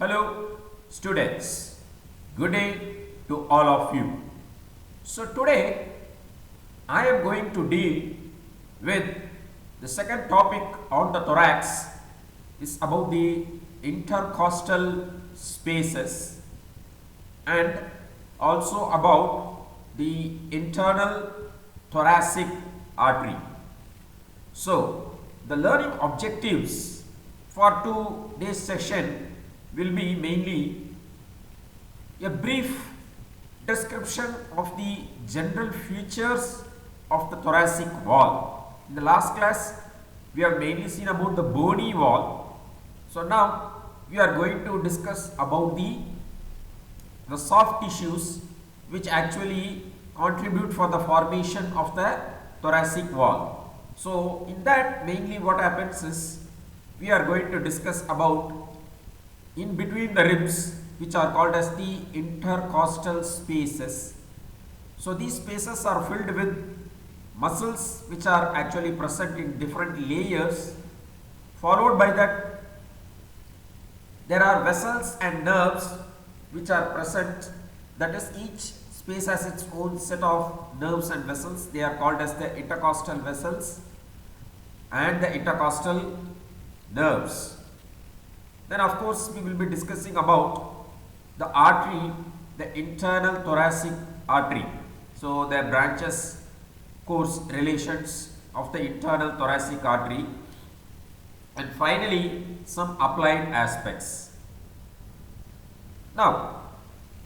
Hello students, good day to all of you. So today I am going to deal with the second topic on the thorax is about the intercostal spaces and also about the internal thoracic artery. So the learning objectives for today's session will be mainly a brief description of the general features of the thoracic wall. In the last class, we have mainly seen about the bony wall. So now we are going to discuss about the soft tissues which actually contribute for the formation of the thoracic wall. So in that mainly what happens is we are going to discuss about in between the ribs which are called as the intercostal spaces. So these spaces are filled with muscles which are actually present in different layers. Followed by that there are vessels and nerves which are present, that is each space has its own set of nerves and vessels. They are called as the intercostal vessels and the intercostal nerves. Then of course we will be discussing about the artery, the internal thoracic artery. So the branches, course, relations of the internal thoracic artery, and finally some applied aspects. Now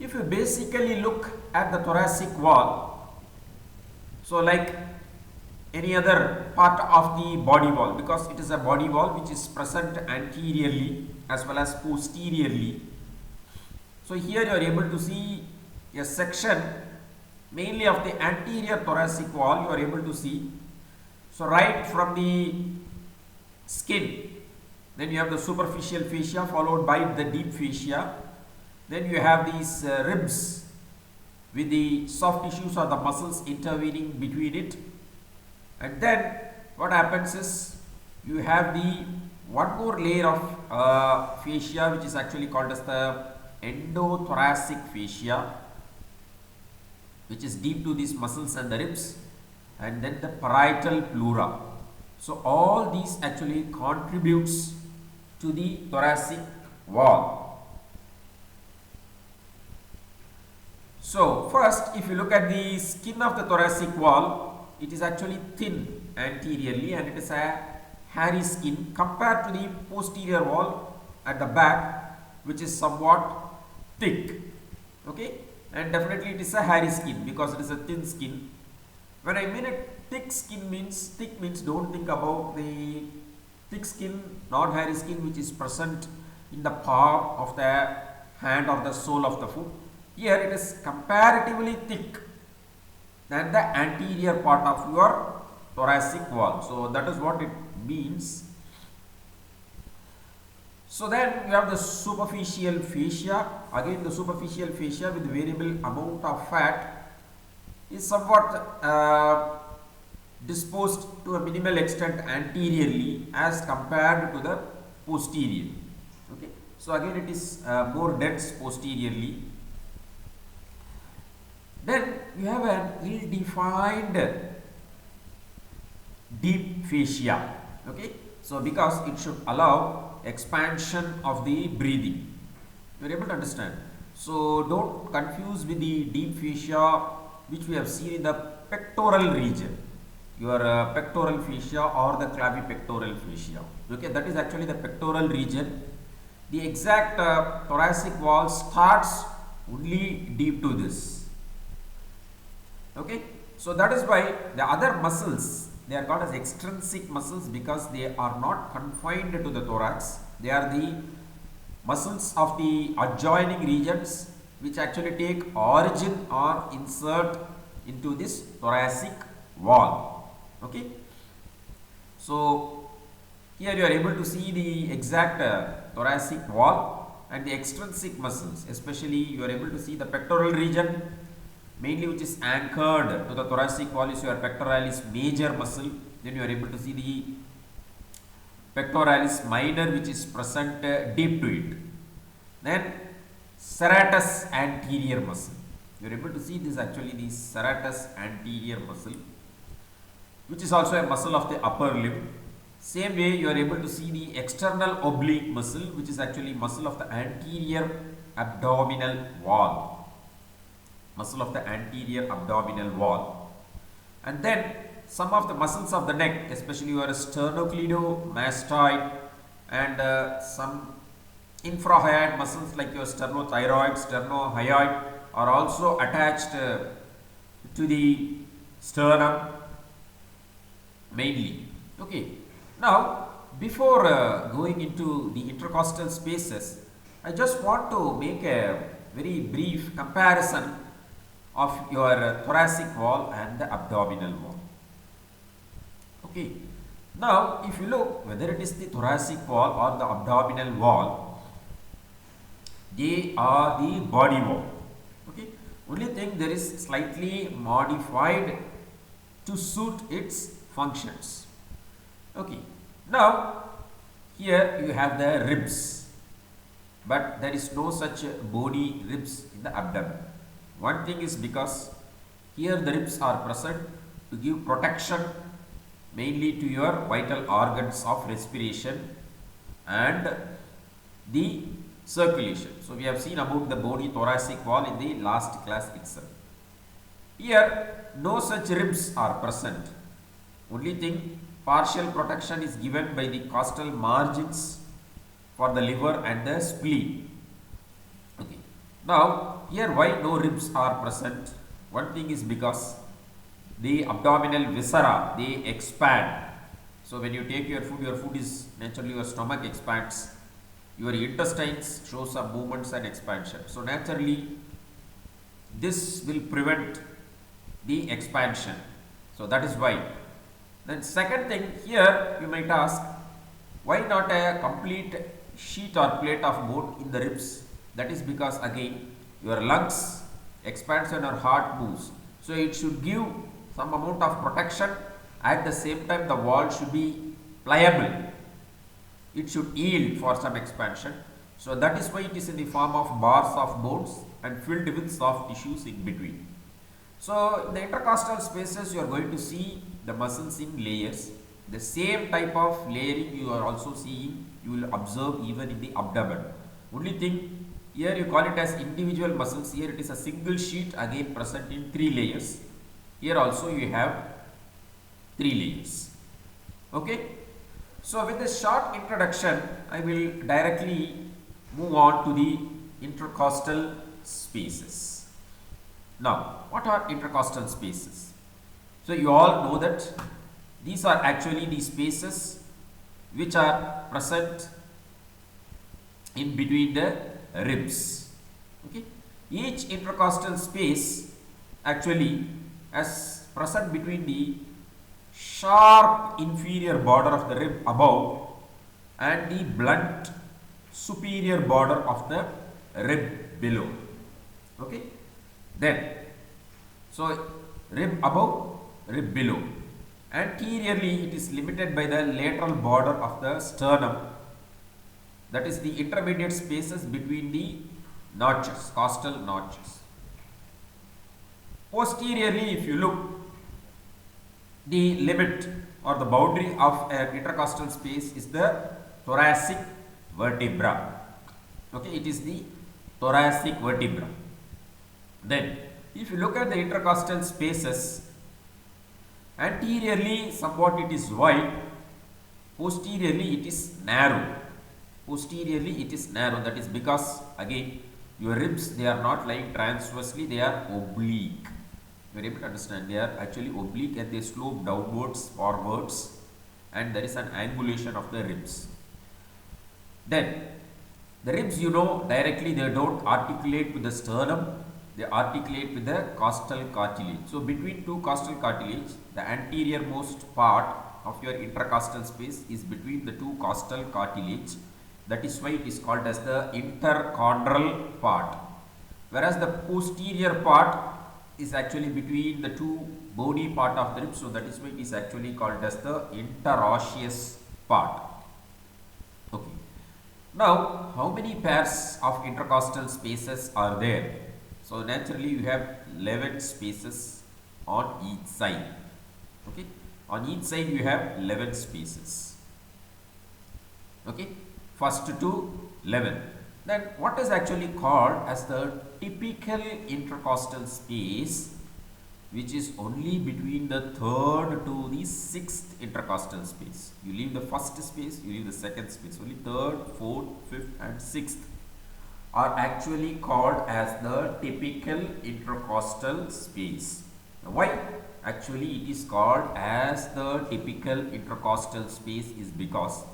if you basically look at the thoracic wall, so like any other part of the body wall, because it is a body wall which is present anteriorly as well as posteriorly. So here you are able to see a section mainly of the anterior thoracic wall. You are able to see, so right from the skin, then you have the superficial fascia followed by the deep fascia, then you have these ribs with the soft tissues or the muscles intervening between it, and then what happens is you have the one more layer of fascia which is actually called as the endothoracic fascia, which is deep to these muscles and the ribs, and then the parietal pleura. So all these actually contributes to the thoracic wall. So first, if you look at the skin of the thoracic wall, it is actually thin anteriorly and it is a hairy skin compared to the posterior wall at the back, which is somewhat thick. Okay, and definitely it is a hairy skin because it is a thin skin. When I mean it, thick skin means, thick means don't think about the thick skin, not hairy skin, which is present in the palm of the hand or the sole of the foot. Here it is comparatively thick than the anterior part of your thoracic wall. So that is what it means. So then you have the superficial fascia. Again the superficial fascia with variable amount of fat is somewhat disposed to a minimal extent anteriorly as compared to the posterior. Okay, so again it is more dense posteriorly. Then you have an ill-defined deep fascia. Okay, so because it should allow expansion of the breathing. You are able to understand. So don't confuse with the deep fascia which we have seen in the pectoral region, your pectoral fascia or the clavipectoral fascia. Okay, that is actually the pectoral region. The exact thoracic wall starts only deep to this. Okay, so that is why the other muscles, they are called as extrinsic muscles because they are not confined to the thorax. They are the muscles of the adjoining regions which actually take origin or insert into this thoracic wall. Okay, so here you are able to see the exact thoracic wall and the extrinsic muscles, especially you are able to see the pectoral region mainly which is anchored to the thoracic wall is your pectoralis major muscle. Then you are able to see the pectoralis minor which is present deep to it. Then serratus anterior muscle. You are able to see this actually, the serratus anterior muscle, which is also a muscle of the upper limb. Same way you are able to see the external oblique muscle, which is actually muscle of the anterior abdominal wall. Muscle of the anterior abdominal wall. And then some of the muscles of the neck, especially your sternocleidomastoid and some infrahyoid muscles like your sternothyroid, sternohyoid are also attached to the sternum mainly. Okay. Now, before going into the intercostal spaces, I just want to make a very brief comparison of your thoracic wall and the abdominal wall. Okay. Now, if you look whether it is the thoracic wall or the abdominal wall, they are the body wall. Okay. Only thing, there is slightly modified to suit its functions. Okay. Now, here you have the ribs, but there is no such bony ribs in the abdomen. One thing is because here the ribs are present to give protection mainly to your vital organs of respiration and the circulation. So, we have seen about the bony thoracic wall in the last class itself. Here no such ribs are present. Only thing, partial protection is given by the costal margins for the liver and the spleen. Okay. Now, here why no ribs are present? One thing is because the abdominal viscera, they expand. So, when you take your food is naturally, your stomach expands, your intestines show some movements and expansion. So, naturally this will prevent the expansion. So, that is why. Then second thing, here you might ask, why not a complete sheet or plate of bone in the ribs? That is because again your lungs expands and your heart moves. So, it should give some amount of protection. At the same time, the wall should be pliable. It should yield for some expansion. So, that is why it is in the form of bars of bones and filled with soft tissues in between. So, in the intercostal spaces, you are going to see the muscles in layers. The same type of layering you are also seeing, you will observe even in the abdomen. Only thing, here you call it as individual muscles. Here it is a single sheet again present in 3 layers. Here also you have 3 layers. Okay. So, with this short introduction, I will directly move on to the intercostal spaces. Now, what are intercostal spaces? So, you all know that these are actually the spaces which are present in between the ribs. Okay. Each intercostal space actually is present between the sharp inferior border of the rib above and the blunt superior border of the rib below. Okay. Then, so rib above, rib below. Anteriorly, it is limited by the lateral border of the sternum, that is the intermediate spaces between the notches, costal notches. Posteriorly, if you look, the limit or the boundary of an intercostal space is the thoracic vertebra. Okay, it is the thoracic vertebra. Then, if you look at the intercostal spaces, anteriorly somewhat it is wide, posteriorly it is narrow. Posteriorly it is narrow, that is because again your ribs, they are not lying transversely, they are oblique. You are able to understand, they are actually oblique and they slope downwards, forwards, and there is an angulation of the ribs. Then the ribs, you know, directly they don't articulate with the sternum, they articulate with the costal cartilage. So, between two costal cartilage, the anterior most part of your intercostal space is between the two costal cartilage. That is why it is called as the interchondral part. Whereas the posterior part is actually between the two bony part of the rib. So, that is why it is actually called as the interosseous part. Okay. Now, how many pairs of intercostal spaces are there? So, naturally you have 11 spaces on each side. Okay, on each side you have 11 spaces. Okay, first to 11. Then what is actually called as the typical intercostal space, which is only between the third to the sixth intercostal space. You leave the first space, you leave the second space. Only third, fourth, fifth and sixth are actually called as the typical intercostal space. Now, why actually it is called as the typical intercostal space is because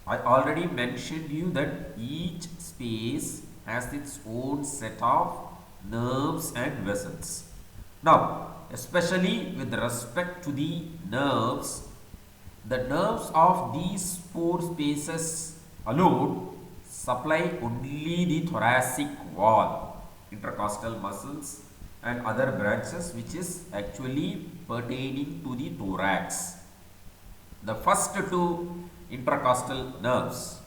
I already mentioned you that each space has its own set of nerves and vessels. Now, especially with respect to the nerves of these four spaces alone supply only the thoracic wall, intercostal muscles and other branches which is actually pertaining to the thorax. The first two intercostal nerves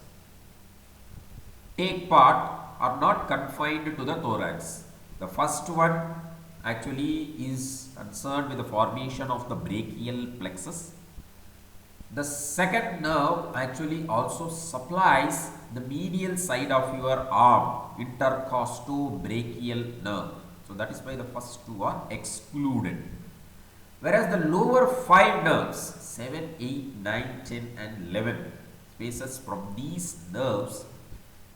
take part are not confined to the thorax. The first one actually is concerned with the formation of the brachial plexus. The second nerve actually also supplies the medial side of your arm, intercostobrachial nerve. So that is why the first two are excluded. Whereas the lower 5 nerves, 7, 8, 9, 10 and 11 spaces from these nerves,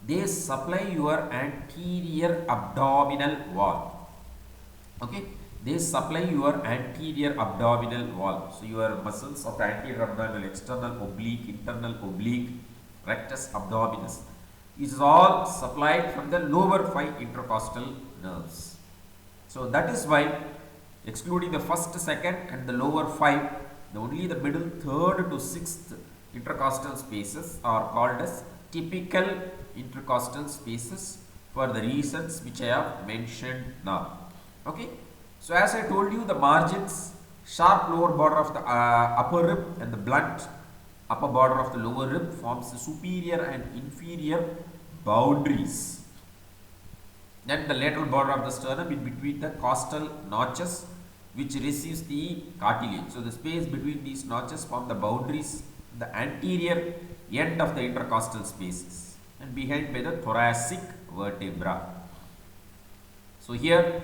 they supply your anterior abdominal wall. Okay, they supply your anterior abdominal wall. So your muscles of the anterior abdominal, external oblique, internal oblique, rectus abdominis is all supplied from the lower 5 intercostal nerves. So that is why, excluding the first, second and the lower 5, only the middle third to sixth intercostal spaces are called as typical intercostal spaces for the reasons which I have mentioned now. Okay, so as I told you, the margins, sharp lower border of the upper rib and the blunt upper border of the lower rib forms the superior and inferior boundaries. Then the lateral border of the sternum in between the costal notches which receives the cartilage. So the space between these notches form the boundaries, the anterior end of the intercostal spaces and behind by the thoracic vertebra. So here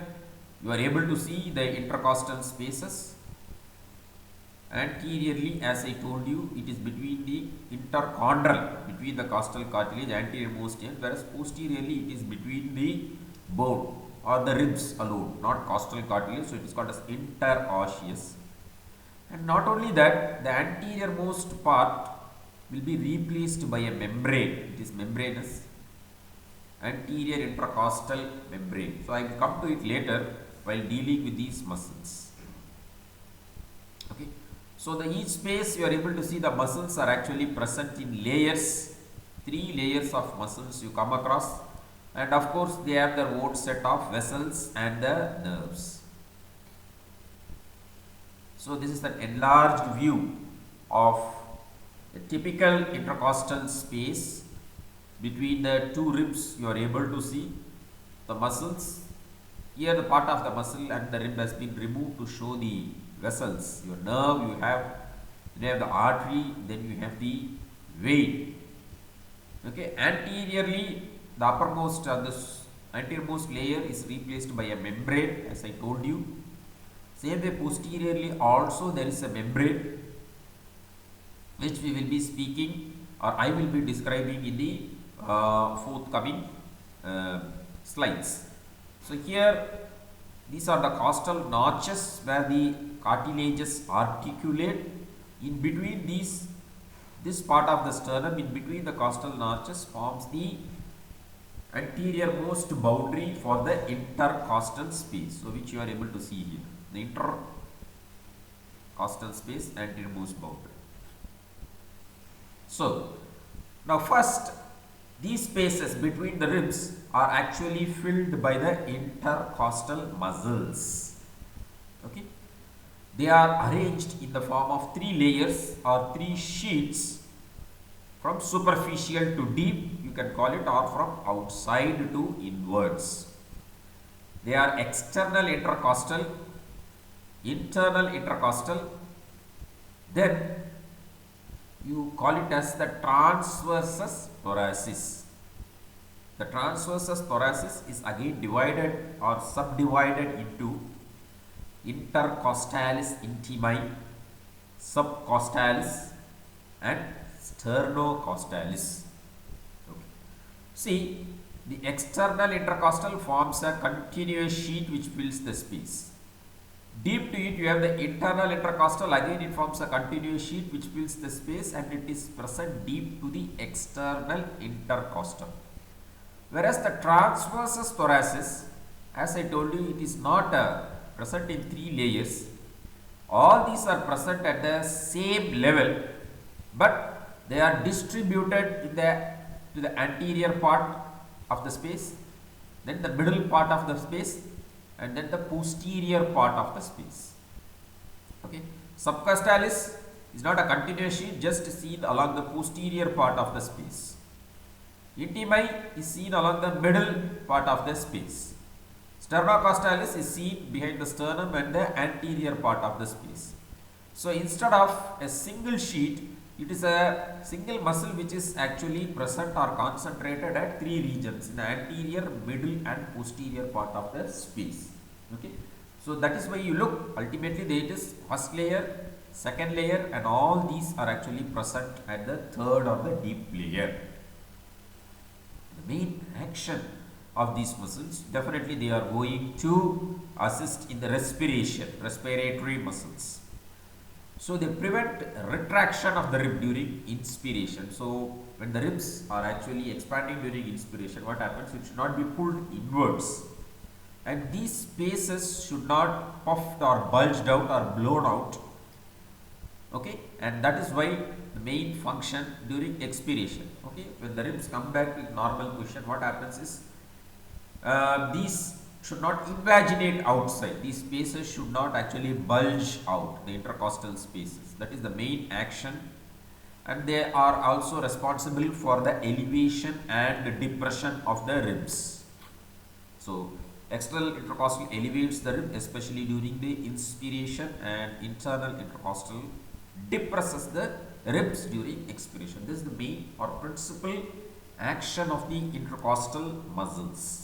you are able to see the intercostal spaces. Anteriorly, as I told you, it is between the interchondral, between the costal cartilage, anterior most end, whereas posteriorly it is between the bone or the ribs alone, not costal cartilage, so it is called as interosseous. And not only that, the anterior most part will be replaced by a membrane. It is membranous, anterior intercostal membrane. So I will come to it later while dealing with these muscles. Okay. So the each space you are able to see the muscles are actually present in layers, 3 layers of muscles you come across, and of course they have their own set of vessels and the nerves. So this is an enlarged view of a typical intercostal space. Between the two ribs you are able to see the muscles. Here the part of the muscle and the rib has been removed to show the vessels. Your nerve, you have the artery, then you have the vein. Okay, anteriorly the uppermost this anteriormost layer is replaced by a membrane, as I told you. Same way posteriorly also there is a membrane which we will be speaking or I will be describing in the forthcoming slides. So here these are the costal notches where the cartilages articulate. In between these, this part of the sternum in between the costal notches forms the anterior most boundary for the intercostal space. So which you are able to see here, the intercostal space, anterior most boundary. So now first, these spaces between the ribs are actually filled by the intercostal muscles. Okay, they are arranged in the form of 3 layers or 3 sheets from superficial to deep. You can call it, or from outside to inwards. They are external intercostal, internal intercostal, then you call it as the transversus thoracis. The transversus thoracis is again divided or subdivided into Intercostalis intimi, Subcostalis and Sternocostalis. Okay. See, the external intercostal forms a continuous sheet which fills the space. Deep to it you have the internal intercostal, again it forms a continuous sheet which fills the space and it is present deep to the external intercostal. Whereas the transversus thoracis, as I told you, it is not present in 3 layers. All these are present at the same level, but they are distributed in to the anterior part of the space, then the middle part of the space, and then the posterior part of the space. Okay. Subcostalis is not a continuous sheet, just seen along the posterior part of the space. Intimi is seen along the middle part of the space. Sternocostalis is seen behind the sternum and the anterior part of the space. So instead of a single sheet, it is a single muscle which is actually present or concentrated at 3 regions, in the anterior, middle and posterior part of the space. Okay. So that is why you look, ultimately there is first layer, second layer, and all these are actually present at the third or the deep layer. The main action of these muscles, definitely they are going to assist in the respiration, respiratory muscles. So they prevent retraction of the rib during inspiration. So when the ribs are actually expanding during inspiration, what happens? It should not be pulled inwards, and these spaces should not puffed or bulged out or blown out. Okay, and that is why the main function during expiration. Okay, when the ribs come back to normal position, what happens is these should not invaginate outside. These spaces should not actually bulge out, the intercostal spaces. That is the main action, and they are also responsible for the elevation and depression of the ribs. So external intercostal elevates the rib, especially during the inspiration, and internal intercostal depresses the ribs during expiration. This is the main or principal action of the intercostal muscles.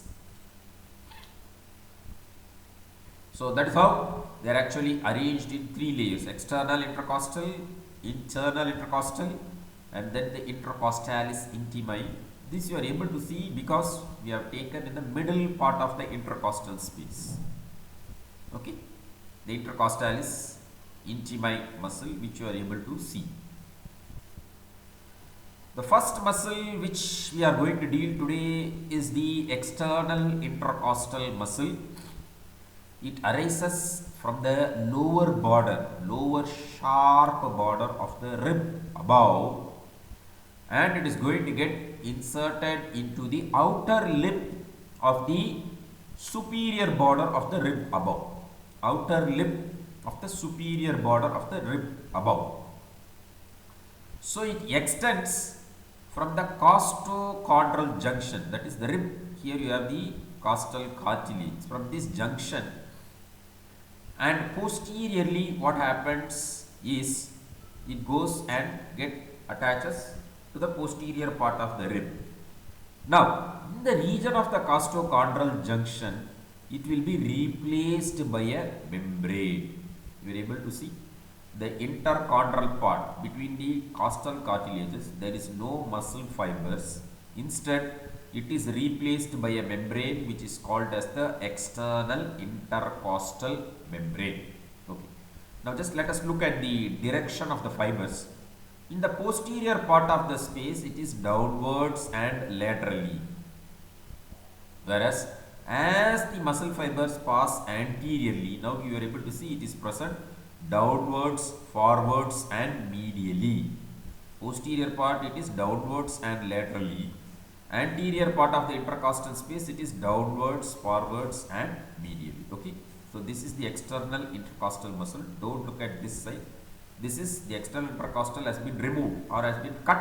So that is how they are actually arranged in 3 layers: external intercostal, internal intercostal, and then the intercostalis intimi. This you are able to see because we have taken in the middle part of the intercostal space. Okay, the intercostalis intimi muscle, which you are able to see. The first muscle which we are going to deal today is the external intercostal muscle. It arises from the lower border, lower sharp border of the rib above, and it is going to get inserted into the outer lip of the superior border of the rib above. Outer lip of the superior border of the rib above. So it extends from the costochondral junction, that is the rib. Here you have the costal cartilage. From this junction, and posteriorly what happens is it goes and attaches to the posterior part of the rib. Now in the region of the costochondral junction, it will be replaced by a membrane. You are able to see the interchondral part between the costal cartilages. There is no muscle fibers. Instead, it is replaced by a membrane which is called as the external intercostal membrane. Okay. Now just let us look at the direction of the fibers. In the posterior part of the space, it is downwards and laterally, whereas as the muscle fibers pass anteriorly, now you are able to see it is present downwards, forwards and medially. Posterior part, it is downwards and laterally. Anterior part of the intercostal space, it is downwards, forwards and medially. Okay. So this is the external intercostal muscle. Don't look at this side. This is the external intercostal has been removed or has been cut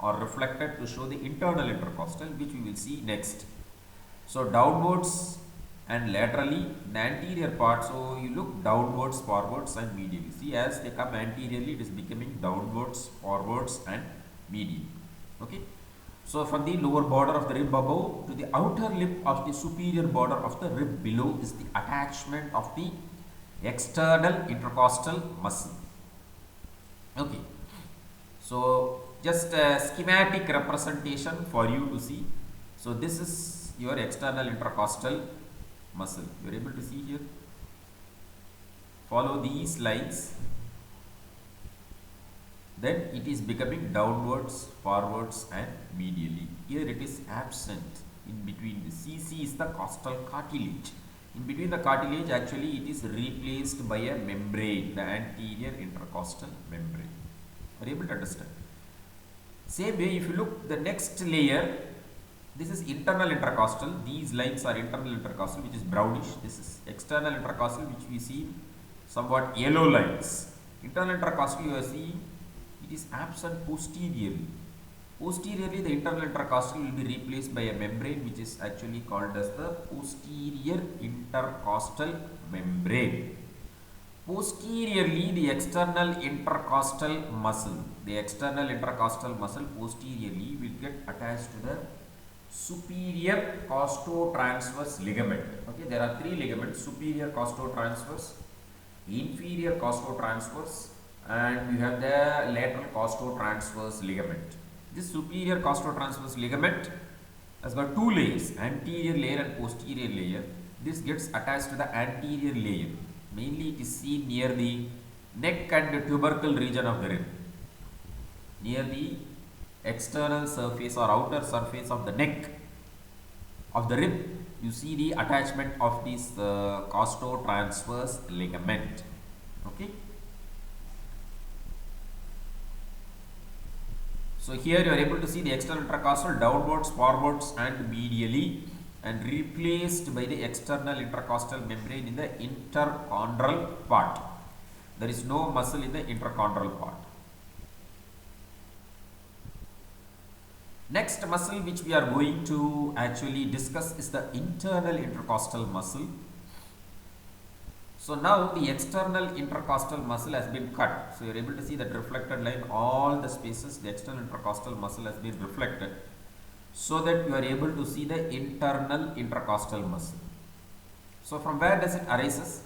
or reflected to show the internal intercostal, which we will see next. So downwards and laterally the anterior part, so you look downwards, forwards and medially. See, as they come anteriorly, it is becoming downwards, forwards and medially. Okay. So from the lower border of the rib above to the outer lip of the superior border of the rib below is the attachment of the external intercostal muscle. Okay. So just a schematic representation for you to see. So this is your external intercostal muscle. You are able to see here. Follow these lines. Then it is becoming downwards, forwards and medially. Here it is absent in between. The CC is the costal cartilage. In between the cartilage, actually it is replaced by a membrane, the anterior intercostal membrane. Are you able to understand? Same way, if you look the next layer, this is internal intercostal. These lines are internal intercostal, which is brownish. This is external intercostal, which we see somewhat yellow lines. Internal intercostal, you are seeing it is absent posteriorly. Posteriorly, the internal intercostal will be replaced by a membrane, which is actually called as the posterior intercostal membrane. Posteriorly, the external intercostal muscle, posteriorly will get attached to the superior costotransverse ligament. Okay, there are three ligaments: superior costotransverse, inferior costotransverse, and you have the lateral costotransverse ligament. This superior costotransverse ligament has got two layers, anterior layer and posterior layer. This gets attached to the anterior layer. Mainly it is seen near the neck and the tubercle region of the rib. Near the external surface or outer surface of the neck of the rib, you see the attachment of this costotransverse ligament. Okay. So here you are able to see the external intercostal downwards, forwards and medially, and replaced by the external intercostal membrane in the interchondral part. There is no muscle in the interchondral part. Next muscle which we are going to actually discuss is the internal intercostal muscle. So now the external intercostal muscle has been cut. So you are able to see that reflected line, all the spaces, the external intercostal muscle has been reflected, so that you are able to see the internal intercostal muscle. So from where does it arises?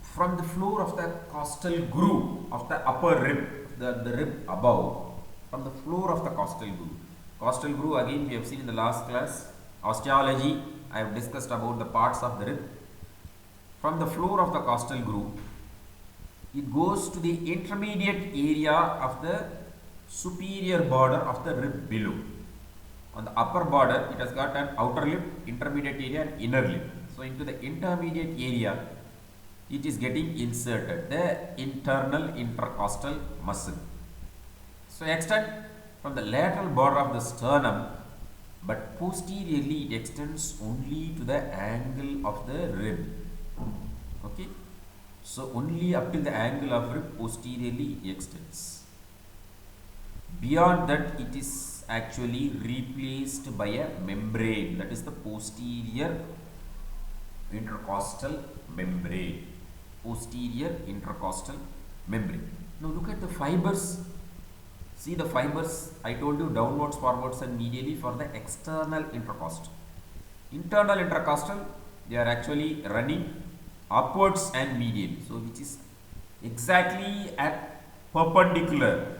From the floor of the costal groove of the upper rib, the rib above, from the floor of the costal groove. Costal groove, again we have seen in the last class, osteology, I have discussed about the parts of the rib. From the floor of the costal groove, it goes to the intermediate area of the superior border of the rib below. On the upper border, it has got an outer lip, intermediate area and inner lip. So into the intermediate area, it is getting inserted, the internal intercostal muscle. So extend from the lateral border of the sternum, but posteriorly it extends only to the angle of the rib. Okay, so only up till the angle of rib posteriorly it extends. Beyond that, it is actually replaced by a membrane, that is the posterior intercostal membrane. Posterior intercostal membrane. Now look at the fibers. See the fibers, I told you downwards, forwards and medially for the external intercostal. Internal intercostal, they are actually running upwards and medially. So which is exactly at perpendicular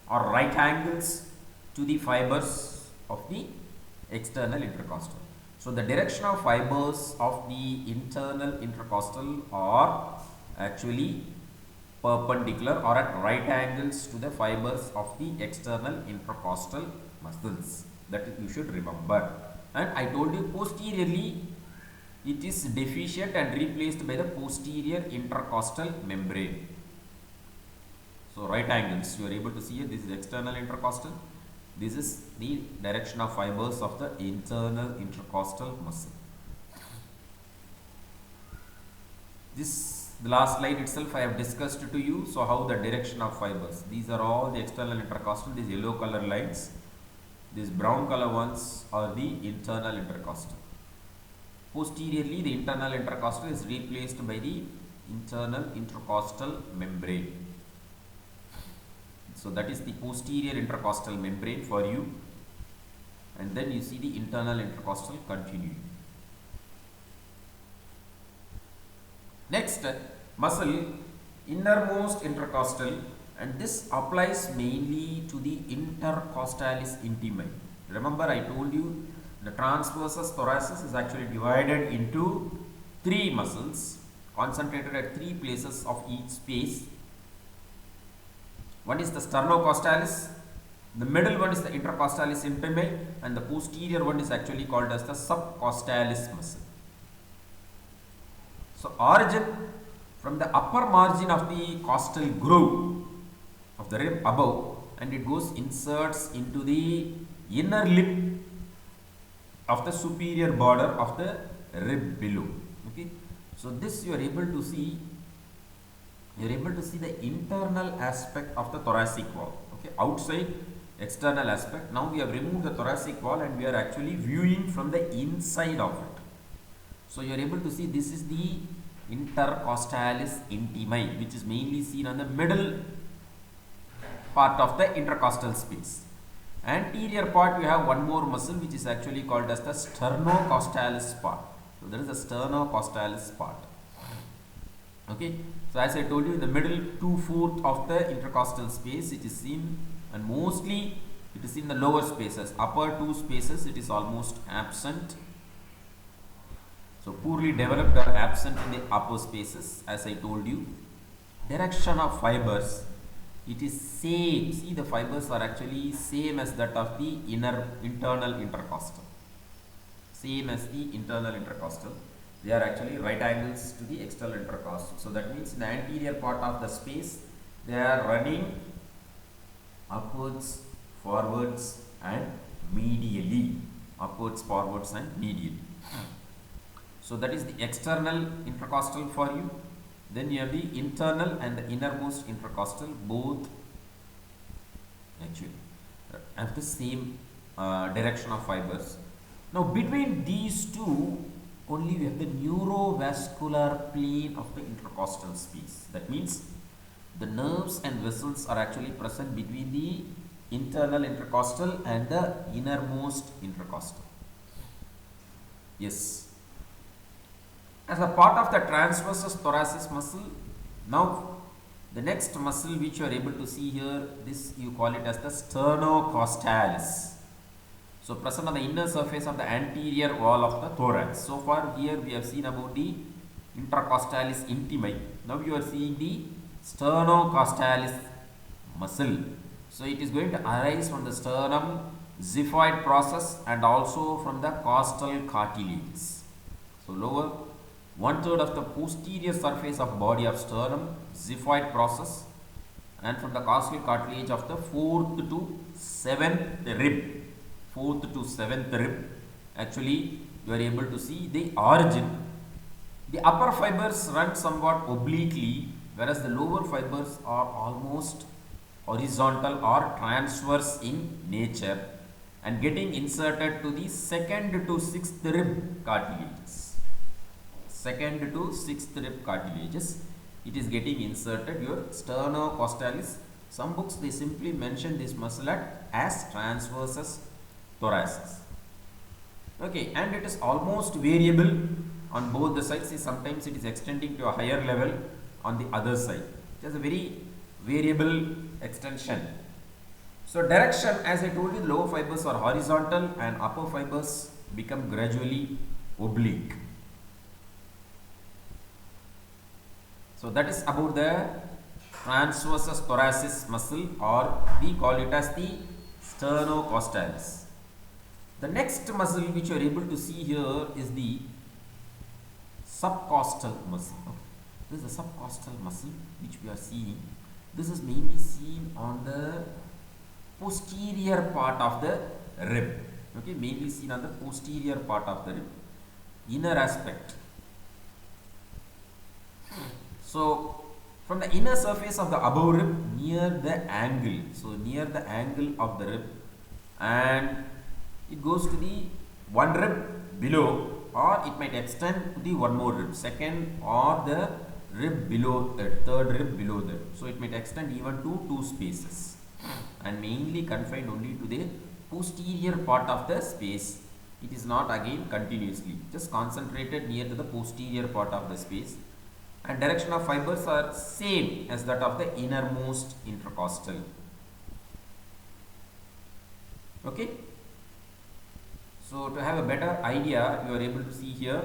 or right angles to the fibers of the external intercostal. So the direction of fibers of the internal intercostal are actually perpendicular or at right angles to the fibers of the external intercostal muscles. That you should remember. And I told you posteriorly it is deficient and replaced by the posterior intercostal membrane. So right angles, you are able to see it. This is external intercostal. This is the direction of fibers of the internal intercostal muscle. This The last slide itself I have discussed to you. So how the direction of fibers. These are all the external intercostal. These yellow color lines. These brown color ones are the internal intercostal. Posteriorly, the internal intercostal is replaced by the internal intercostal membrane. So that is the posterior intercostal membrane for you. And then you see the internal intercostal continuing. Next, muscle innermost intercostal, and this applies mainly to the intercostalis intimae. Remember, I told you the transversus thoracis is actually divided into 3 muscles concentrated at 3 places of each space. One is the Sternocostalis, the middle one is the Intercostalis intimae, and the posterior one is actually called as the Subcostalis muscle. So origin from the upper margin of the costal groove of the rib above, and it goes inserts into the inner lip of the superior border of the rib below. Okay, so this you are able to see. You are able to see the internal aspect of the thoracic wall. Okay, outside, external aspect. Now we have removed the thoracic wall and we are actually viewing from the inside of it. So you are able to see this is the intercostalis intimae, which is mainly seen on the middle part of the intercostal space. Anterior part, you have one more muscle which is actually called as the sternocostalis part. So there is a sternocostalis part. Okay, so as I told you, in the middle 2/4 of the intercostal space it is seen, and mostly it is in the lower spaces. Upper 2 spaces it is almost absent. So poorly developed or absent in the upper spaces, as I told you. Direction of fibers, it is same. See, the fibers are actually same as that of the internal intercostal. Same as the internal intercostal. They are actually right angles to the external intercostal. So that means in the anterior part of the space, they are running upwards, forwards and medially. Upwards, forwards and medially. So that is the external intercostal for you. Then you have the internal and the innermost intercostal, both actually have the same direction of fibers. Now between these two, only we have the neurovascular plane of the intercostal space. That means the nerves and vessels are actually present between the internal intercostal and the innermost intercostal. Yes. As a part of the transversus thoracis muscle, now the next muscle which you are able to see here, this you call it as the sternocostalis. So present on the inner surface of the anterior wall of the thorax. So far here we have seen about the intercostalis intimae. Now you are seeing the sternocostalis muscle. So it is going to arise from the sternum xiphoid process and also from the costal cartilages. So lower 1/3 of the posterior surface of body of sternum xiphoid process, and from the costal cartilage of the 4th to 7th rib. 4th to 7th rib, actually you are able to see the origin. The upper fibers run somewhat obliquely, whereas the lower fibers are almost horizontal or transverse in nature and getting inserted to the 2nd to 6th rib cartilages. 2nd to 6th rib cartilages, it is getting inserted your sternocostalis. Some books they simply mention this muscle as transversus thoracis. Okay, and it is almost variable on both the sides. See, sometimes it is extending to a higher level on the other side. It has a very variable extension. So direction, as I told you, the lower fibers are horizontal and upper fibers become gradually oblique. So that is about the transversus thoracis muscle, or we call it as the sternocostalis. The next muscle which you are able to see here is the subcostal muscle. Okay. This is the subcostal muscle which we are seeing. This is mainly seen on the posterior part of the rib. Okay, mainly seen on the posterior part of the rib, inner aspect. So from the inner surface of the above rib near the angle, so near the angle of the rib, and it goes to the one rib below, or it might extend to the one more rib, second or the rib below that, third rib below that. So it might extend even to two spaces and mainly confined only to the posterior part of the space. It is not again continuously, just concentrated near to the posterior part of the space, and direction of fibers are same as that of the innermost intercostal. Okay. So to have a better idea, you are able to see here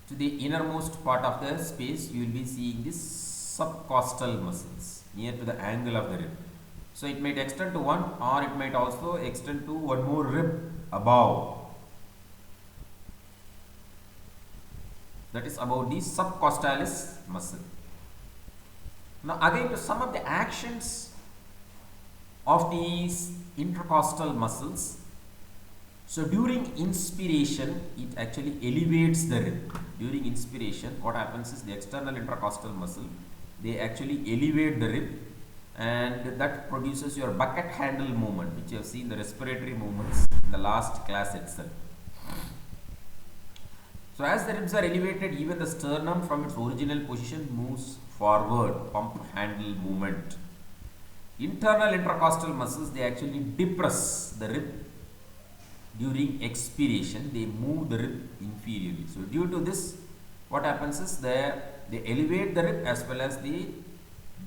to the innermost part of the space, you will be seeing this subcostal muscles near to the angle of the rib. So it might extend to one, or it might also extend to one more rib above. That is about the subcostalis muscle. Now again, to sum up the actions of these intercostal muscles, so during inspiration it actually elevates the rib. During inspiration, what happens is the external intercostal muscle, they actually elevate the rib, and that produces your bucket handle movement, which you have seen the respiratory movements in the last class itself. So as the ribs are elevated, even the sternum from its original position moves forward, pump handle movement. Internal intercostal muscles, they actually depress the rib during expiration, they move the rib inferiorly. So due to this, what happens is they elevate the rib as well as they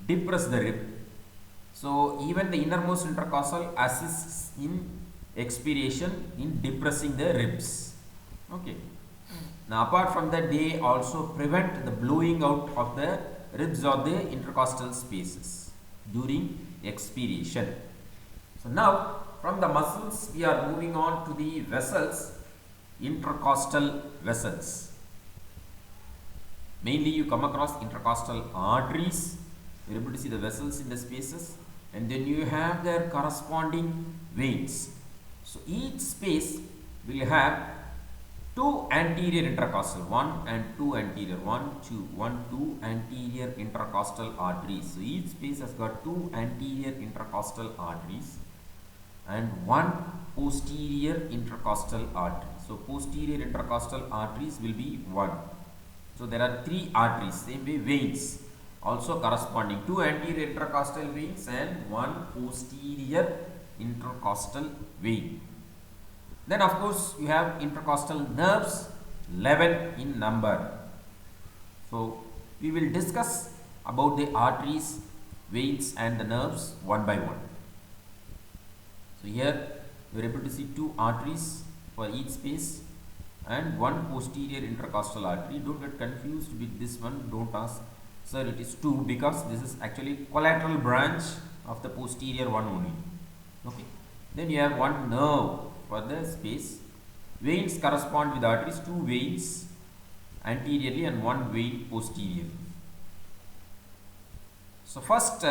depress the rib. So even the innermost intercostal assists in expiration in depressing the ribs. Okay. Now apart from that, they also prevent the blowing out of the ribs or the intercostal spaces during expiration. So now from the muscles we are moving on to the vessels, intercostal vessels. Mainly you come across intercostal arteries, you are able to see the vessels in the spaces, and then you have their corresponding veins. So each space will have two anterior intercostal, one and two anterior, two anterior intercostal arteries. So each space has got two anterior intercostal arteries and one posterior intercostal artery. So posterior intercostal arteries will be one. So there are three arteries, same way veins also corresponding, two anterior intercostal veins and one posterior intercostal vein. Then of course you have intercostal nerves, 11 in number. So we will discuss about the arteries, veins and the nerves one by one. So here you are able to see two arteries for each space and one posterior intercostal artery. Don't get confused with this one, don't ask, sir, it is two, because this is actually collateral branch of the posterior one only. Okay. Then you have one nerve for the space. Veins correspond with arteries, two veins anteriorly and one vein posteriorly. So first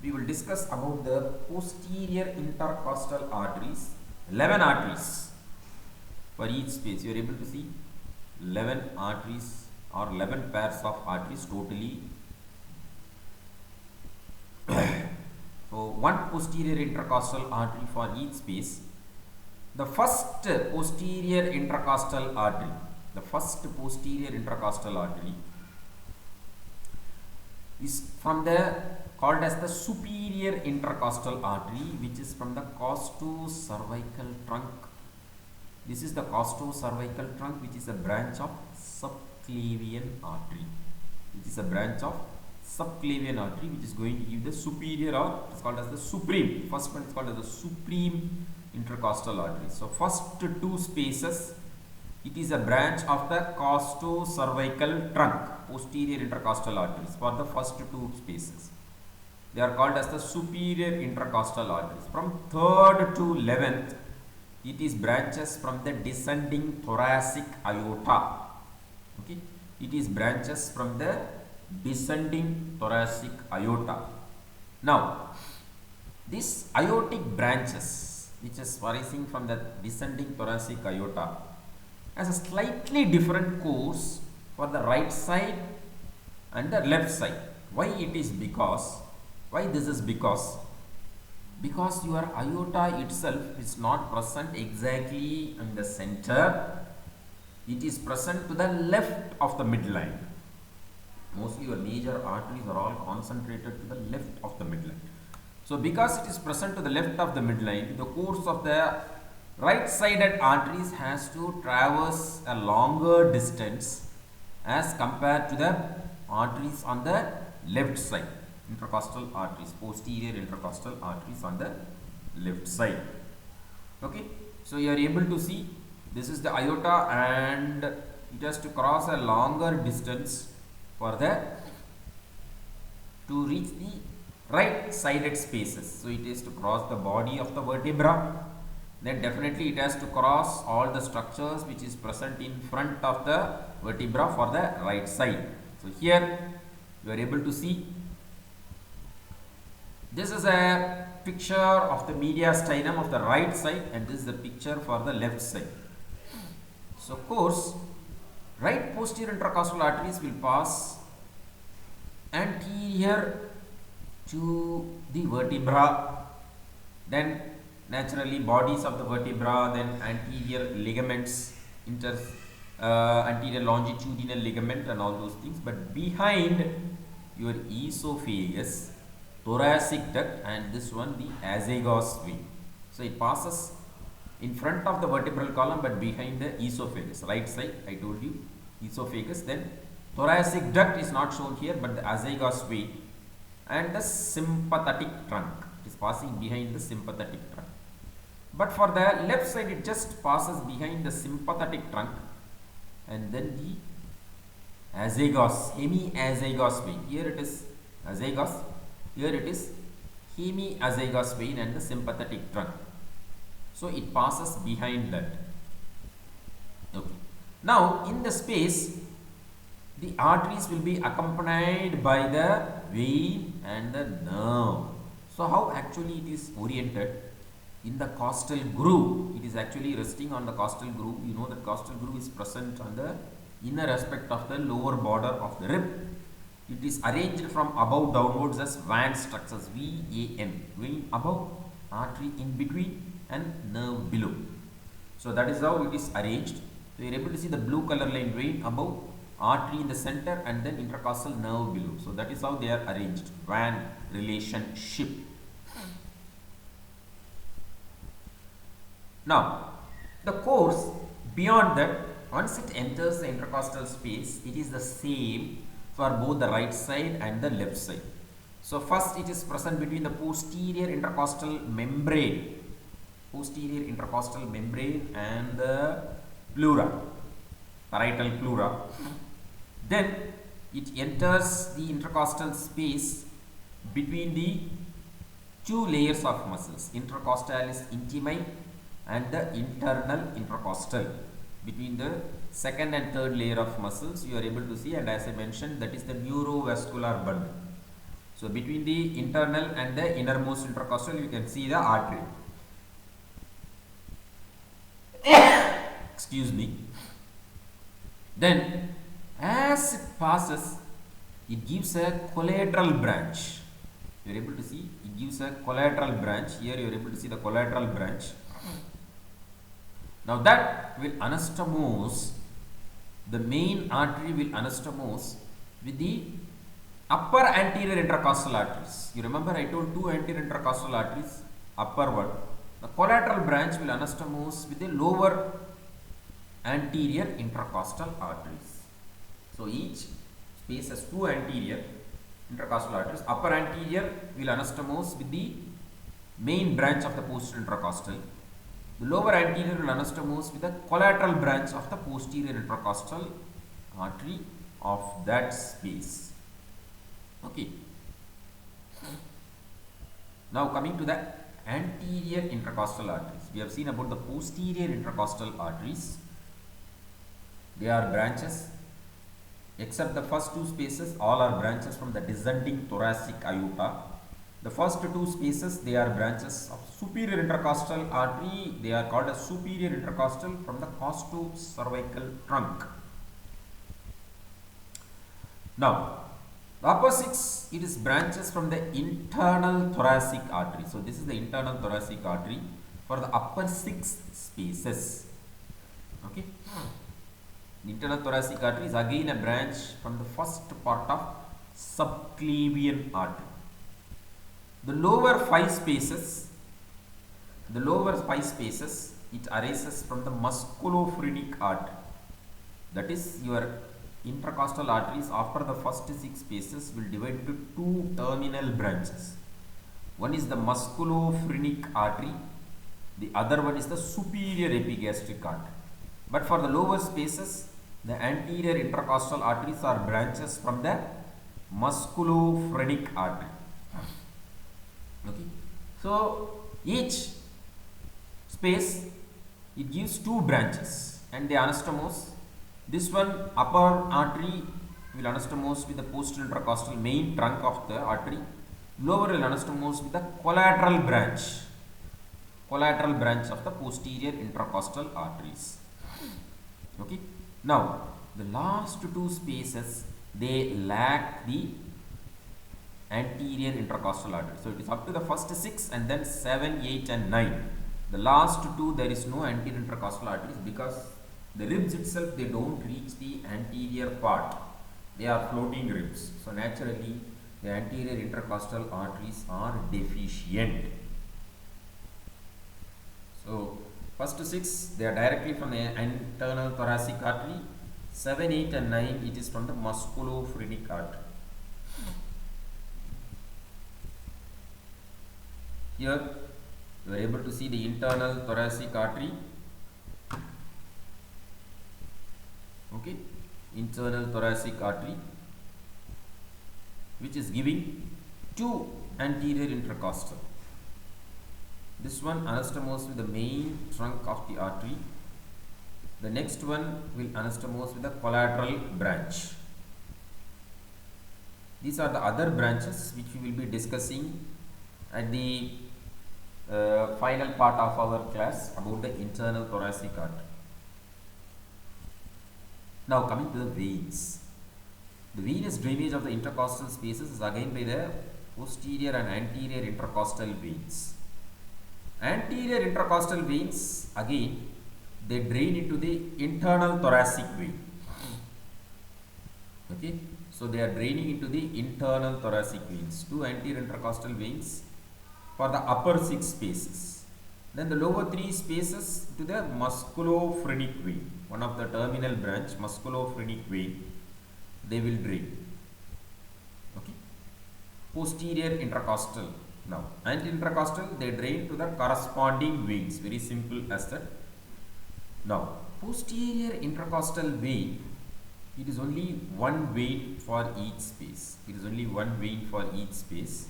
we will discuss about the posterior intercostal arteries, 11 arteries for each space. You are able to see 11 arteries or 11 pairs of arteries totally. So one posterior intercostal artery for each space. The first posterior intercostal artery, is from the called as the superior intercostal artery, which is from the costocervical trunk. This is the costocervical trunk, which is a branch of subclavian artery. Which is going to give the superior, or it is called as the supreme. First one is called as the supreme intercostal artery. So first two spaces, it is a branch of the costocervical trunk, posterior intercostal arteries for the first two spaces. They are called as the superior intercostal arteries. From 3rd to 11th, it is branches from the descending thoracic aorta. Okay, it is branches from the descending thoracic aorta. Now, these aortic branches, which is arising from the descending thoracic aorta, has a slightly different course for the right side and the left side. Why it is because, why this is because your aorta itself is not present exactly in the center. It is present to the left of the midline. Mostly your major arteries are all concentrated to the left of the midline. So because it is present to the left of the midline, the course of the right sided arteries has to traverse a longer distance as compared to the arteries on the left side. Intercostal arteries, posterior intercostal arteries on the left side. Okay, so you are able to see this is the aorta and it has to cross a longer distance for the to reach the right sided spaces. So it is to cross the body of the vertebra, then definitely it has to cross all the structures which is present in front of the vertebra for the right side. So here you are able to see this is a picture of the mediastinum of the right side and this is the picture for the left side. So of course right posterior intercostal arteries will pass anterior to the vertebra, then naturally bodies of the vertebra, then anterior ligaments, anterior longitudinal ligament and all those things, but behind your esophagus, thoracic duct and this one the azygos vein. So it passes in front of the vertebral column but behind the esophagus, right side I told you esophagus, then thoracic duct is not shown here but the azygos vein and the sympathetic trunk, it is passing behind the sympathetic trunk. But for the left side it just passes behind the sympathetic trunk and then the azygos, hemiazygos vein. Here it is azygos, here it is hemiazygos vein and the sympathetic trunk. So it passes behind that. Okay. Now in the space the arteries will be accompanied by the vein and the nerve. So how actually it is oriented? In the costal groove, it is actually resting on the costal groove. You know that costal groove is present on the inner aspect of the lower border of the rib. It is arranged from above downwards as van structures, V-A-N, vein above, artery in between and nerve below. So that is how it is arranged. So you are able to see the blue color line, vein above, artery in the center and then intercostal nerve below. So that is how they are arranged, van relationship. Now the course beyond that, once it enters the intercostal space, it is the same for both the right side and the left side. So first it is present between the posterior intercostal membrane and the pleura, parietal pleura. Then it enters the intercostal space between the two layers of muscles, intercostalis intimae and the internal intercostal. Between the second and third layer of muscles you are able to see, and as I mentioned, that is the neurovascular bundle. So between the internal and the innermost intercostal you can see the artery. Excuse me. Then as it passes, it gives a collateral branch. You are able to see it gives a collateral branch. Here you are able to see the collateral branch. Now that will anastomose, the main artery will anastomose with the upper anterior intercostal arteries. You remember I told two anterior intercostal arteries, upper one. The collateral branch will anastomose with the lower anterior intercostal arteries. So each space has two anterior intercostal arteries. Upper anterior will anastomose with the main branch of the posterior intercostal. The lower anterior will anastomose with the collateral branch of the posterior intercostal artery of that space. Okay. Now coming to the anterior intercostal arteries. We have seen about the posterior intercostal arteries. They are branches. Except the first two spaces, all are branches from the descending thoracic aorta. The first two spaces, they are branches of superior intercostal artery. They are called as superior intercostal from the costocervical trunk. Now, the upper six, it is branches from the internal thoracic artery. So, this is the internal thoracic artery for the upper six spaces. Okay. The internal thoracic artery is again a branch from the first part of subclavian artery. The lower five spaces, it arises from the musculophrenic artery. That is, your intercostal arteries after the first six spaces will divide into two terminal branches. One is the musculophrenic artery, the other one is the superior epigastric artery. But for the lower spaces, the anterior intercostal arteries are branches from the musculophrenic artery. Okay. So, each space, it gives two branches and the anastomose. This one, upper artery, will anastomose with the posterior intercostal main trunk of the artery. Lower will anastomose with the collateral branch of the posterior intercostal arteries. Okay. Now, the last two spaces, they lack the anterior intercostal artery. So, it is up to the first six and then 7, 8 and 9. The last two, there is no anterior intercostal arteries because the ribs itself, they don't reach the anterior part. They are floating ribs. So, naturally, the anterior intercostal arteries are deficient. So, first six, they are directly from the internal thoracic artery. 7, 8 and 9, it is from the musculophrenic artery. Here, you are able to see the internal thoracic artery. Okay, internal thoracic artery, which is giving two anterior intercostal. This one anastomose with the main trunk of the artery. The next one will anastomose with the collateral branch. These are the other branches which we will be discussing at the final part of our class about the internal thoracic artery. Now, coming to the veins. The venous drainage of the intercostal spaces is again by the posterior and anterior intercostal veins. Anterior intercostal veins, again, they drain into the internal thoracic vein. Okay, so they are draining into the internal thoracic veins. Two anterior intercostal veins for the upper six spaces. Then the lower three spaces to the musculophrenic vein, one of the terminal branch, musculophrenic vein, they will drain. Okay. Posterior intercostal. Now, anterior intercostal, they drain to the corresponding veins. Very simple as that. Now, posterior intercostal vein, it is only one vein for each space. It is only one vein for each space.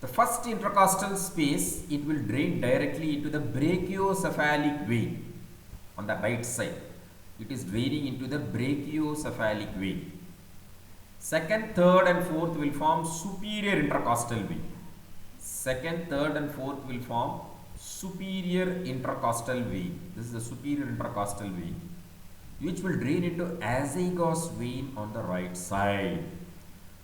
The first intercostal space, it will drain directly into the brachiocephalic vein on the right side. It is draining into the brachiocephalic vein. Second, third and fourth will form superior intercostal vein. Second, third and fourth will form superior intercostal vein. This is the superior intercostal vein, which will drain into azygos vein on the right side.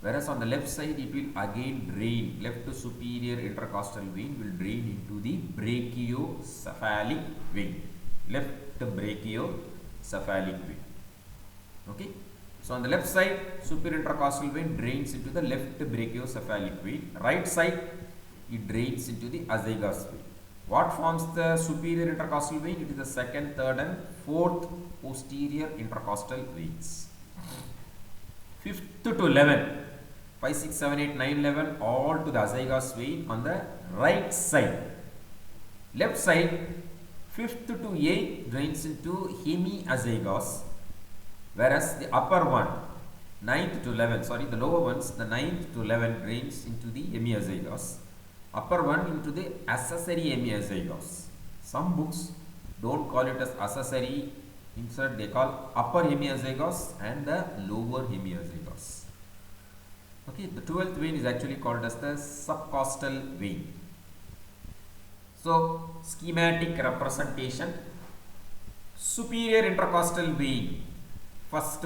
Whereas on the left side, it will again drain, left to superior intercostal vein will drain into the brachiocephalic vein. Left brachiocephalic vein. Okay. So on the left side, superior intercostal vein drains into the left brachiocephalic vein. Right side, it drains into the azygos vein. What forms the superior intercostal vein? It is the second, third and fourth posterior intercostal veins. 5th to 11th, 5, 6, 7, 8, 9, 11, all to the azygos vein on the right side. Left side, 5th to 8th drains into hemiazygos, whereas the upper one, 9th to 11th, sorry, the lower ones, the 9th to 11th drains into the hemiazygos, upper one into the accessory hemiazygos. Some books don't call it as accessory, instead they call upper hemiazygos and the lower hemiazygos. Okay, the 12th vein is actually called as the subcostal vein. So schematic representation: superior intercostal vein, first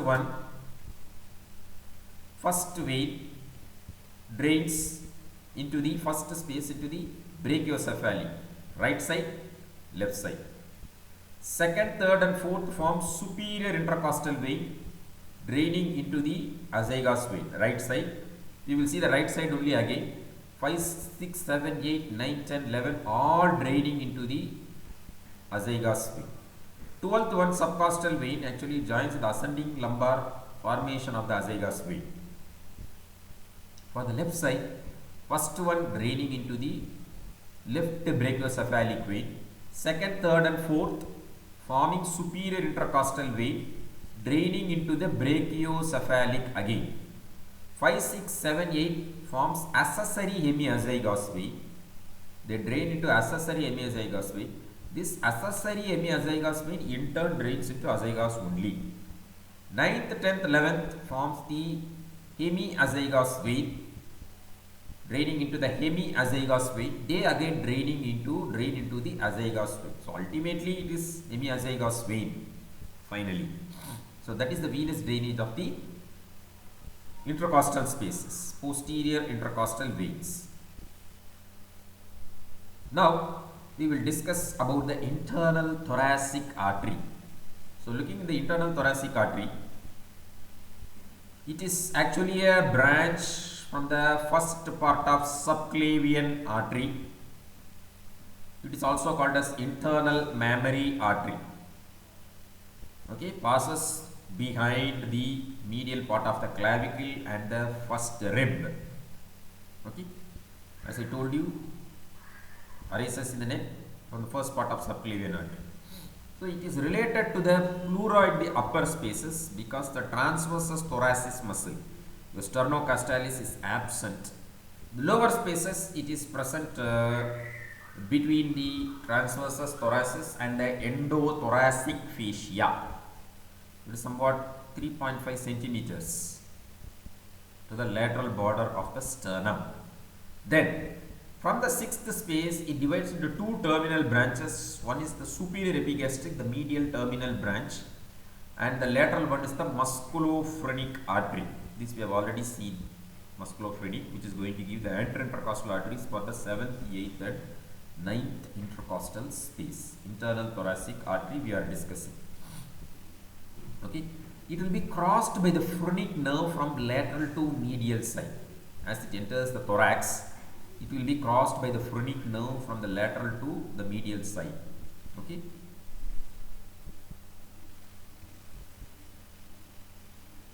vein drains into the first space into the brachiocephalic, right side, left side. Second, third and fourth forms superior intercostal vein draining into the azygos vein, right side. We will see the right side only again. 5, 6, 7, 8, 9, 10, 11 all draining into the azygos vein. 12th one, subcostal vein, actually joins the ascending lumbar formation of the azygos vein. For the left side, first one draining into the left brachiocephalic vein. Second, third and fourth forming superior intercostal vein draining into the brachiocephalic again. 5, 6, 7, 8 forms accessory hemiazygos vein. They drain into accessory hemiazygos vein. This accessory hemiazygos vein in turn drains into azygos only. 9th, 10th, 11th forms the hemiazygos vein draining into the hemiazygos vein. They again drain into the azygos vein. So ultimately it is hemiazygos vein finally. So that is the venous drainage of the intercostal spaces, posterior intercostal veins. Now we will discuss about the internal thoracic artery. So looking at the internal thoracic artery, it is actually a branch from the first part of subclavian artery. It is also called as internal mammary artery. Okay, passes behind the medial part of the clavicle and the first rib. Okay, as I told you, arises in the neck from the first part of subclavian artery. So it is related to the pleuroid, the upper spaces, because the transversus thoracis muscle, the Sternocostalis, is absent. The lower spaces, it is present between the transversus thoracis and the endothoracic fascia. It is somewhat 3.5 centimeters to the lateral border of the sternum. Then from the sixth space, it divides into two terminal branches. One is the superior epigastric, the medial terminal branch, and the lateral one is the musculophrenic artery. This we have already seen, musculophrenic, which is going to give the intercostal arteries for the 7th, 8th and 9th intercostal space. Internal thoracic artery we are discussing. Okay, it will be crossed by the phrenic nerve from lateral to medial side. As it enters the thorax, it will be crossed by the phrenic nerve from the lateral to the medial side. Okay.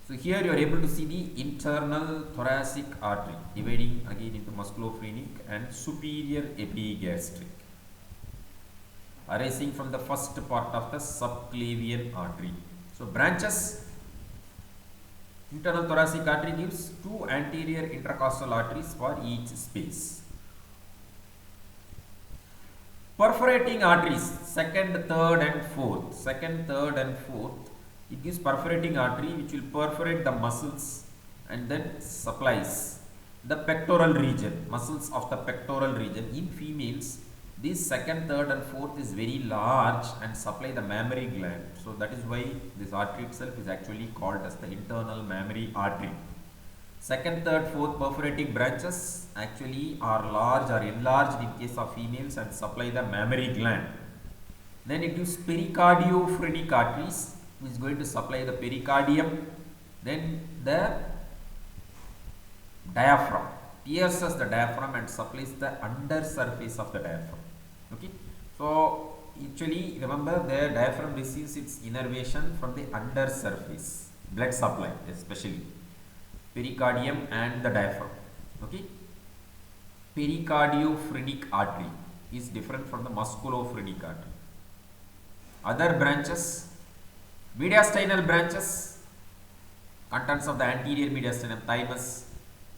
So here you are able to see the internal thoracic artery dividing again into musculophrenic and superior epigastric, arising from the first part of the subclavian artery. So branches. Internal thoracic artery gives two anterior intercostal arteries for each space. Perforating arteries, second, third and fourth. Second, third and fourth. It gives perforating artery which will perforate the muscles and then supplies the pectoral region, muscles of the pectoral region. In females, this second, third and fourth is very large and supply the mammary gland. So that is why this artery itself is actually called as the internal mammary artery. Second, third, fourth perforating branches actually are large or enlarged in case of females and supply the mammary gland. Then it gives pericardiophrentic arteries which is going to supply the pericardium. Then the diaphragm pierces the diaphragm and supplies the under surface of the diaphragm. Okay, so actually remember the diaphragm receives its innervation from the under surface, blood supply especially, pericardium and the diaphragm. Okay, pericardiophrentic artery is different from the musculophrenic artery. Other branches, mediastinal branches, contents of the anterior mediastinum, thymus,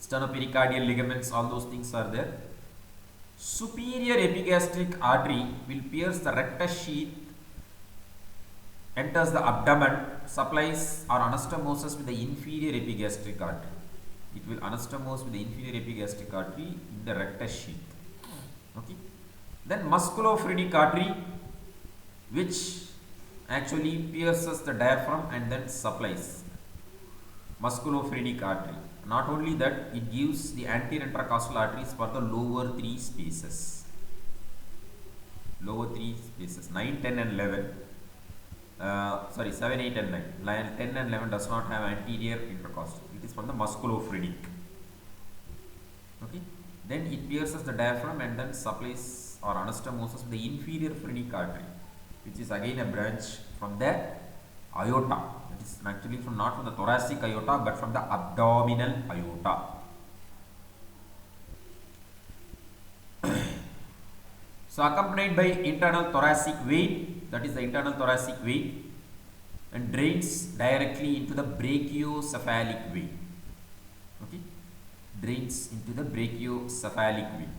sternopericardial ligaments, all those things are there. Superior epigastric artery will pierce the rectus sheath, enters the abdomen, supplies or anastomosis with the inferior epigastric artery. It will anastomose with the inferior epigastric artery in the rectus sheath. Okay. Then musculophrenic artery, which actually pierces the diaphragm and then supplies. Musculophrenic artery. Not only that, it gives the anterior intercostal arteries for the lower three spaces. Lower three spaces, 9, 10 and 11. 7, 8 and 9. 10 and 11 does not have anterior intercostal. It is from the musculophrenic. Okay. Then it pierces the diaphragm and then supplies or anastomoses the inferior phrenic artery, which is again a branch from the aorta. It is actually from not from the thoracic aorta but from the abdominal aorta. So accompanied by internal thoracic vein, that is the internal thoracic vein, and drains directly into the brachiocephalic vein. Okay, drains into the brachiocephalic vein.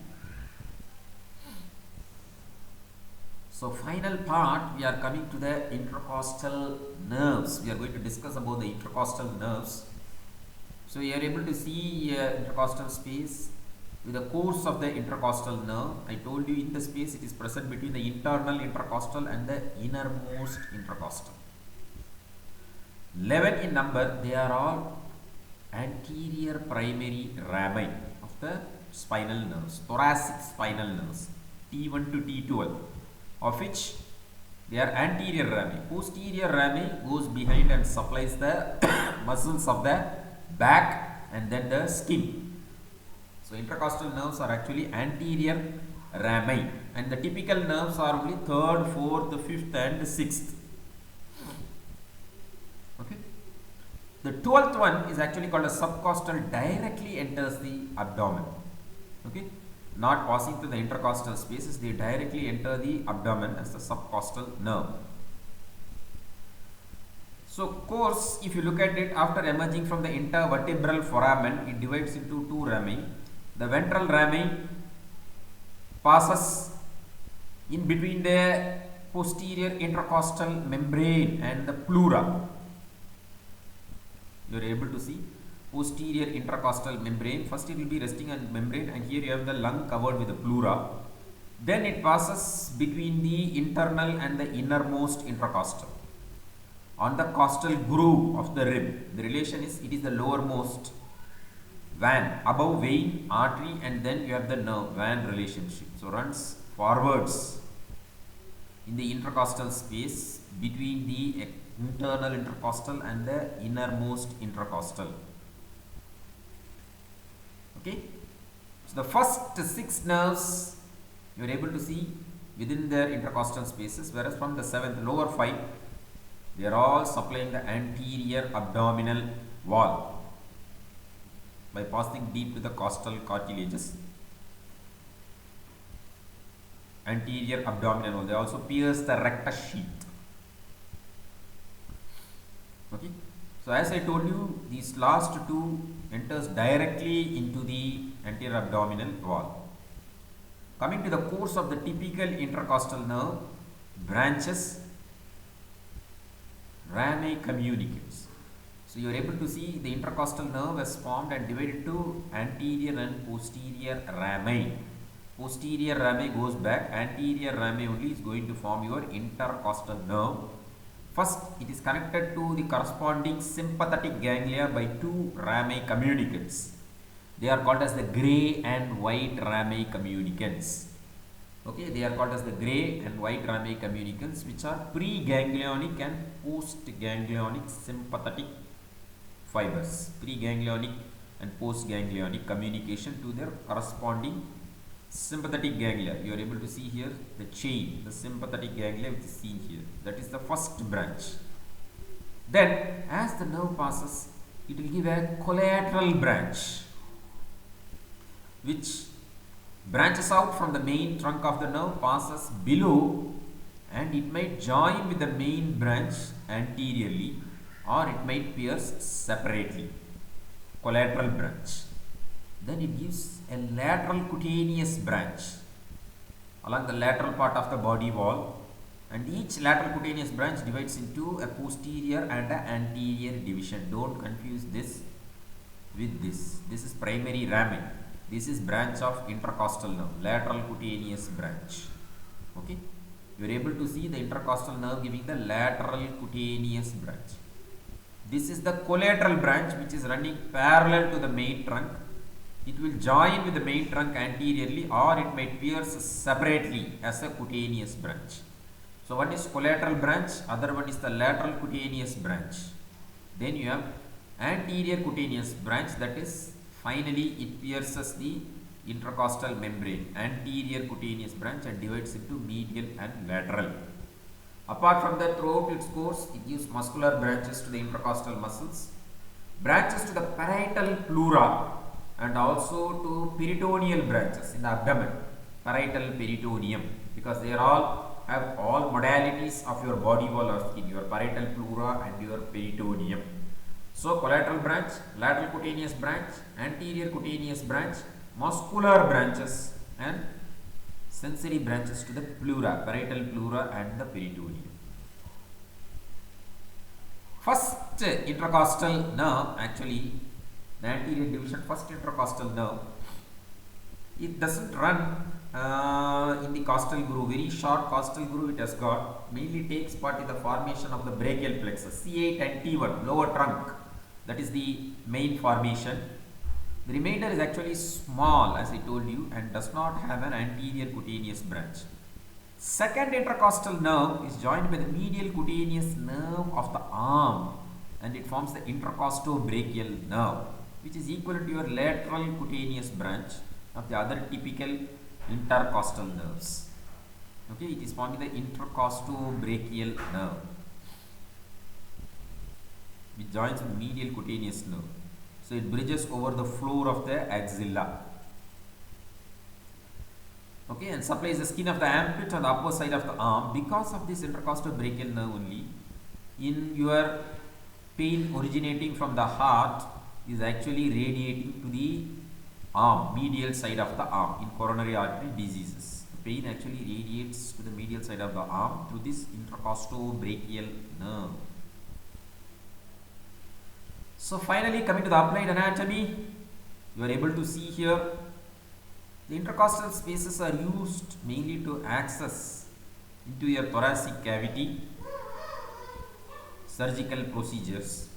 So final part, we are coming to the intercostal nerves. We are going to discuss about the intercostal nerves. So you are able to see intercostal space with the course of the intercostal nerve. I told you in the space it is present between the internal intercostal and the innermost intercostal. 11 in number. They are all anterior primary rami of the spinal nerves, thoracic spinal nerves, T1 to T12, of which they are anterior rami. Posterior rami goes behind and supplies the muscles of the back and then the skin. So intercostal nerves are actually anterior rami, and the typical nerves are only 3rd, 4th, 5th and 6th. Okay. The 12th one is actually called a subcostal, directly enters the abdomen. Okay. Not passing through the intercostal spaces, they directly enter the abdomen as the subcostal nerve. So course, if you look at it, after emerging from the intervertebral foramen, it divides into two rami. The ventral rami passes in between the posterior intercostal membrane and the pleura. You are able to see posterior intercostal membrane. First it will be resting on membrane, and here you have the lung covered with the pleura. Then it passes between the internal and the innermost intercostal. On the costal groove of the rib, the relation is, it is the lowermost vein, above vein, artery, and then you have the nerve vein relationship. So runs forwards in the intercostal space between the internal intercostal and the innermost intercostal. Okay. So the first 6 nerves you are able to see within their intercostal spaces, whereas from the 7th, lower 5, they are all supplying the anterior abdominal wall by passing deep to the costal cartilages. Anterior abdominal wall. They also pierce the rectus sheath. Okay. So as I told you, these last two enters directly into the anterior abdominal wall. Coming to the course of the typical intercostal nerve, branches, rami communicates. So you are able to see the intercostal nerve is formed and divided into anterior and posterior rami. Posterior rami goes back, anterior rami only is going to form your intercostal nerve. First, it is connected to the corresponding sympathetic ganglia by 2 rami communicants. They are called as the grey and white rami communicants. Okay, they are called as the grey and white rami communicants, which are preganglionic and postganglionic sympathetic fibers. Preganglionic and postganglionic communication to their corresponding sympathetic ganglia. You are able to see here the chain, the sympathetic ganglia which is seen here. That is the first branch. Then as the nerve passes, it will give a collateral branch which branches out from the main trunk of the nerve, passes below, and it might join with the main branch anteriorly, or it might pierce separately. Collateral branch. Then it gives a lateral cutaneous branch along the lateral part of the body wall, and each lateral cutaneous branch divides into a posterior and an anterior division. Don't confuse this. with this. This is primary ramen. This is branch of intercostal nerve, lateral cutaneous branch. Okay, you are able to see the intercostal nerve giving the lateral cutaneous branch. This is the collateral branch which is running parallel to the main trunk. It will join with the main trunk anteriorly, or it might pierce separately as a cutaneous branch. So one is collateral branch, other one is the lateral cutaneous branch. Then you have anterior cutaneous branch, that is finally it pierces the intercostal membrane, anterior cutaneous branch, and divides into medial and lateral. Apart from that, throughout its course, it gives muscular branches to the intercostal muscles, branches to the parietal pleura, and also to peritoneal branches in the abdomen, parietal peritoneum, because they are all have all modalities of your body wall or skin, your parietal pleura and your peritoneum. So collateral branch, lateral cutaneous branch, anterior cutaneous branch, muscular branches, and sensory branches to the pleura, parietal pleura and the peritoneum. First intercostal nerve, actually the anterior division, first intercostal nerve, it doesn't run in the costal groove, very short costal groove it has got, mainly takes part in the formation of the brachial plexus, C8 and T1, lower trunk, that is the main formation. The remainder is actually small, as I told you, and does not have an anterior cutaneous branch. Second intercostal nerve is joined by the medial cutaneous nerve of the arm, and it forms the intercostobrachial nerve, which is equivalent to your lateral cutaneous branch of the other typical intercostal nerves. Okay, it is forming the intercostobrachial nerve, which joins the medial cutaneous nerve. So it bridges over the floor of the axilla. Okay, and supplies the skin of the armpit on the upper side of the arm. Because of this intercostobrachial nerve only, in your pain originating from the heart is actually radiating to the arm, medial side of the arm in coronary artery diseases. The pain actually radiates to the medial side of the arm through this intercostobrachial nerve. So finally, coming to the applied anatomy, you are able to see here the intercostal spaces are used mainly to access into your thoracic cavity, surgical procedures,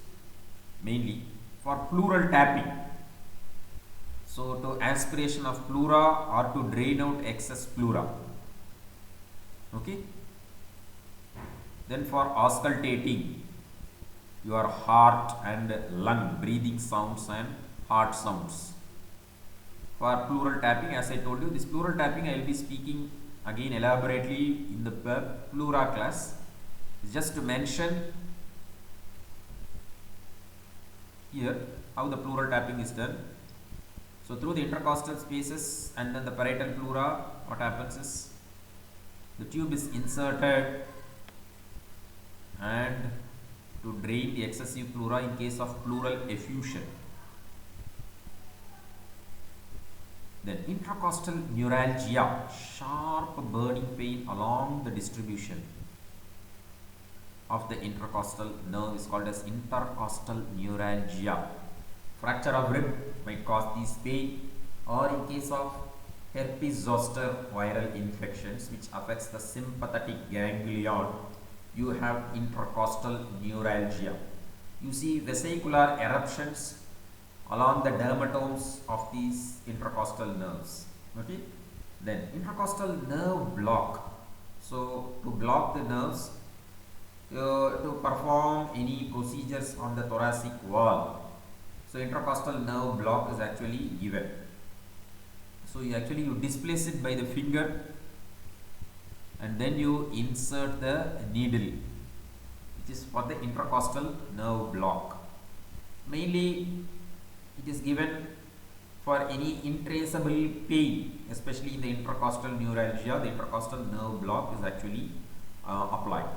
mainly for pleural tapping. So to aspiration of pleura or to drain out excess pleura. Okay. Then for auscultating your heart and lung, breathing sounds and heart sounds. For pleural tapping, as I told you, this pleural tapping I will be speaking again elaborately in the pleura class. Just to mention here how the pleural tapping is done. So through the intercostal spaces and then the parietal pleura, what happens is the tube is inserted and to drain the excessive pleura in case of pleural effusion. Then intercostal neuralgia, sharp burning pain along the distribution of the intercostal nerve is called as intercostal neuralgia. Fracture of rib might cause this pain, or in case of herpes zoster viral infections which affects the sympathetic ganglion, you have intercostal neuralgia. You see vesicular eruptions along the dermatomes of these intercostal nerves. Okay. Then intercostal nerve block. So to block the nerves, to perform any procedures on the thoracic wall, so intercostal nerve block is actually given. So you displace it by the finger and then you insert the needle, which is for the intercostal nerve block. Mainly it is given for any intracerebral pain, especially in the intercostal neuralgia. The intercostal nerve block is actually applied.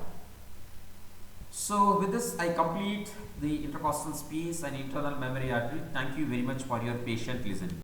So with this I complete the intercostal space and internal mammary artery. Thank you very much for your patient listening.